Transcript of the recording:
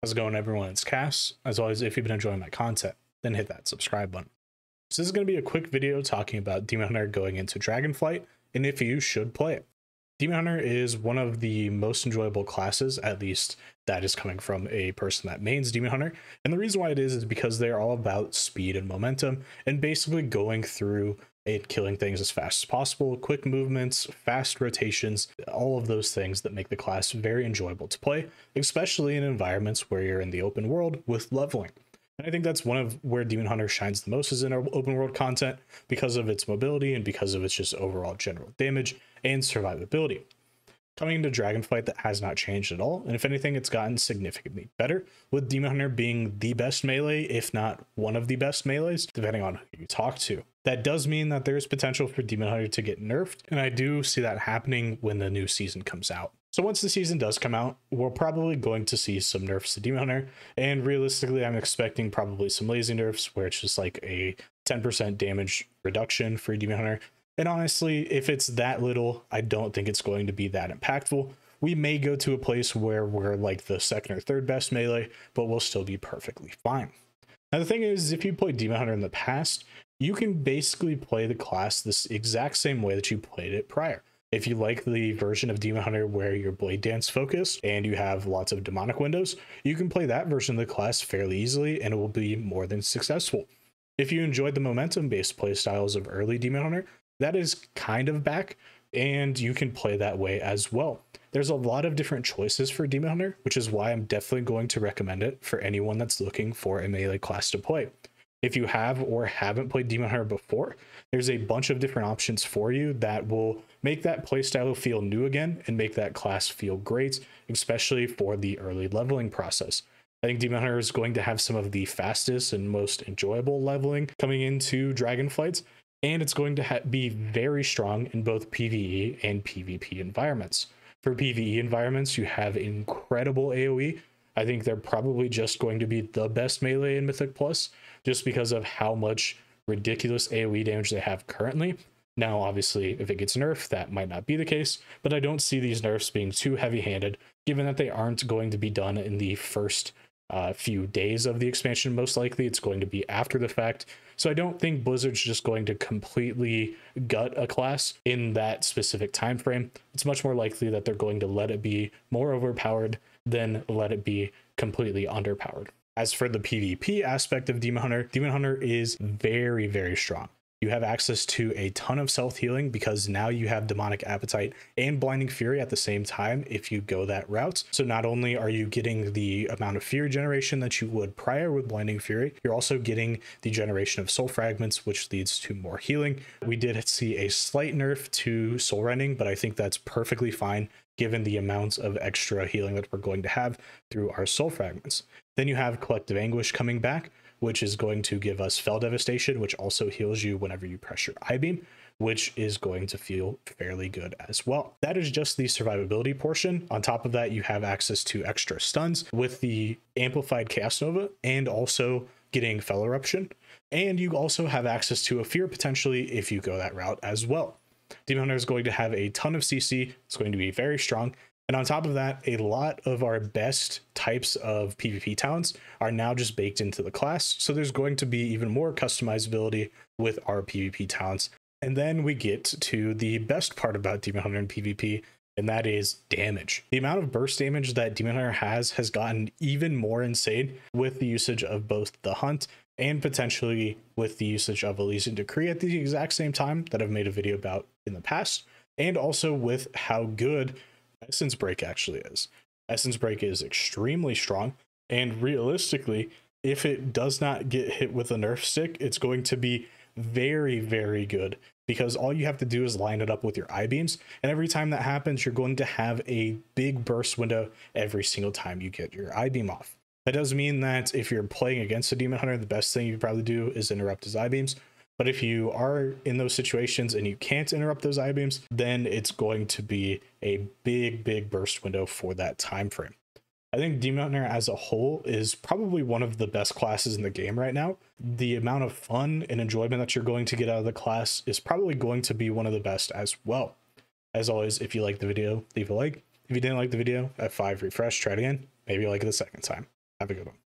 How's it going, everyone? It's Kass. As always, if you've been enjoying my content, then hit that subscribe button. So this is going to be a quick video talking about Demon Hunter going into Dragonflight and if you should play it. Demon Hunter is one of the most enjoyable classes, at least that is coming from a person that mains Demon Hunter. And the reason why it is because they're all about speed and momentum and basically going through and killing things as fast as possible, quick movements, fast rotations, all of those things that make the class very enjoyable to play, especially in environments where you're in the open world with leveling. And I think that's one of where Demon Hunter shines the most is in our open world content because of its mobility and because of its just overall general damage and survivability. Coming into Dragonflight, that has not changed at all, and if anything, it's gotten significantly better, with Demon Hunter being the best melee, if not one of the best melees, depending on who you talk to. That does mean that there's potential for Demon Hunter to get nerfed, and I do see that happening when the new season comes out. So once the season does come out, we're probably going to see some nerfs to Demon Hunter, and realistically, I'm expecting probably some lazy nerfs, where it's just like a 10% damage reduction for Demon Hunter. And honestly, if it's that little, I don't think it's going to be that impactful. We may go to a place where we're like the second or third best melee, but we'll still be perfectly fine. Now, the thing is, if you played Demon Hunter in the past, you can basically play the class this exact same way that you played it prior. If you like the version of Demon Hunter where you're blade dance focused and you have lots of demonic windows, you can play that version of the class fairly easily and it will be more than successful. If you enjoyed the momentum-based playstyles of early Demon Hunter, that is kind of back, and you can play that way as well. There's a lot of different choices for Demon Hunter, which is why I'm definitely going to recommend it for anyone that's looking for a melee class to play. If you have or haven't played Demon Hunter before, there's a bunch of different options for you that will make that playstyle feel new again and make that class feel great, especially for the early leveling process. I think Demon Hunter is going to have some of the fastest and most enjoyable leveling coming into Dragonflight, and it's going to be very strong in both PvE and PvP environments. For PvE environments, you have incredible AoE. I think they're probably just going to be the best melee in Mythic Plus, just because of how much ridiculous AoE damage they have currently. Now, obviously, if it gets nerfed, that might not be the case, but I don't see these nerfs being too heavy-handed, given that they aren't going to be done in the first few days of the expansion. Most likely it's going to be after the fact, so I don't think Blizzard's just going to completely gut a class in that specific time frame. It's much more likely that they're going to let it be more overpowered than let it be completely underpowered. As for the PvP aspect of Demon Hunter is very, very strong. You have access to a ton of self-healing because now you have Demonic Appetite and Blinding Fury at the same time if you go that route. So not only are you getting the amount of Fury generation that you would prior with Blinding Fury, you're also getting the generation of Soul Fragments, which leads to more healing. We did see a slight nerf to Soul Rending, but I think that's perfectly fine given the amounts of extra healing that we're going to have through our Soul Fragments. Then you have Collective Anguish coming back, which is going to give us Fell Devastation, which also heals you whenever you press your I-beam, which is going to feel fairly good as well. That is just the survivability portion. On top of that, you have access to extra stuns with the amplified Chaos Nova and also getting Fell Eruption. And you also have access to a Fear potentially if you go that route as well. Demon Hunter is going to have a ton of CC. It's going to be very strong. And on top of that, a lot of our best types of PvP talents are now just baked into the class. So there's going to be even more customizability with our PvP talents. And then we get to the best part about Demon Hunter in PvP, and that is damage. The amount of burst damage that Demon Hunter has gotten even more insane with the usage of both the Hunt and potentially with the usage of Elysian Decree at the exact same time that I've made a video about in the past, and also with how good Essence Break actually is. Essence Break is extremely strong, and realistically, if it does not get hit with a nerf stick, it's going to be very, very good, because all you have to do is line it up with your I-beams, and every time that happens, you're going to have a big burst window every single time you get your I-beam off. That does mean that if you're playing against a Demon Hunter, the best thing you could probably do is interrupt his I-beams. But if you are in those situations and you can't interrupt those I-beams, then it's going to be a big, big burst window for that time frame. I think Demon Hunter as a whole is probably one of the best classes in the game right now. The amount of fun and enjoyment that you're going to get out of the class is probably going to be one of the best as well. As always, if you liked the video, leave a like. If you didn't like the video, F5 refresh, try it again. Maybe you like it the second time. Have a good one.